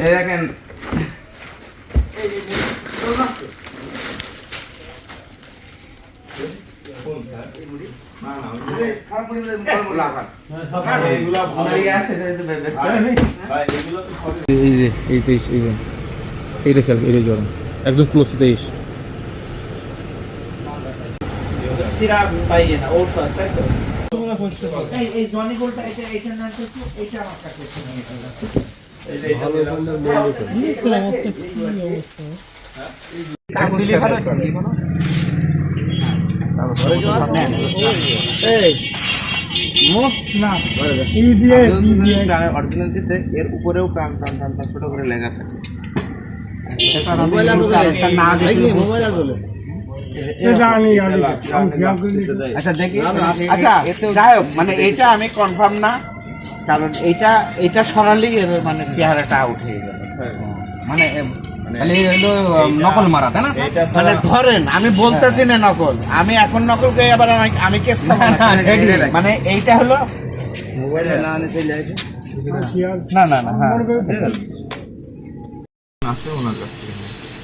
দেখেন একদম close 23 syrup পাইয়ে না ঔষধ তাই তো এই জনি গোলটা এটা না তো এটা আমার কাছে অরিজিনাল দিতে এর উপরেও প্রাণ প্রাণ প্রাণ প্রাণ ছোট করে লেখা থাকে না দেখলে মোবাইল আসলে আচ্ছা দেখি আচ্ছা যাই হোক মানে এটা আমি কনফার্ম না কারণ এটা সোনালি মানে চেহারাটা উঠে গেল মানে নকল মারা তাই না মানে ধরেন আমি বলতেছি না নকল আমি এখন নকল করে আবার আমি কেস খাবো মানে এইটা হলো মোবাইলে না নিতে যাইছে না না না হ্যাঁ আছে ওনার কাছে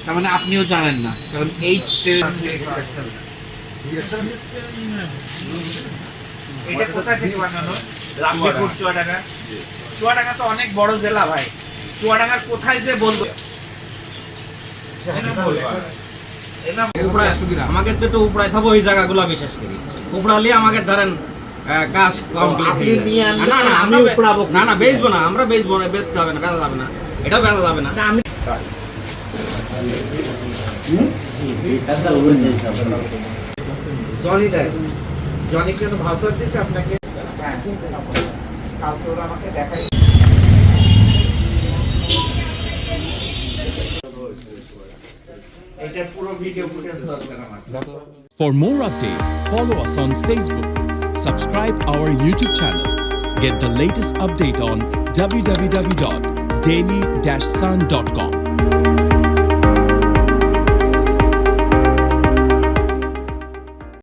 তার মানে আপনিও জানেন না কারণ এই এটা কোথা থেকে বানানো রামপুর চুয়াডাঙ্গা চুয়াডাঙ্গা তো অনেক বড় জেলা ভাই চুয়াডাঙ্গার কোথায় যে বলবো আমাকে তো একটু উপড়ায় থাকবো ওই জায়গাগুলো বিশেষ করি উপড়ালে আমাকে ধরেন কাজ কমপ্লিট না না আমি না না বেচবো না আমরা বেচবো না বেচতে হবে না বেচা যাবে না এটাও বেচা যাবে না আমি জনি দেয় জনি কেন ভাষা দিছে আপনাকে কালকে ওরা আমাকে দেখাই এটা পুরো ভিডিও ফুটেজ দরকার আমার For more updates, follow us on Facebook, subscribe our YouTube channel, get the latest update on www.daily-sun.com.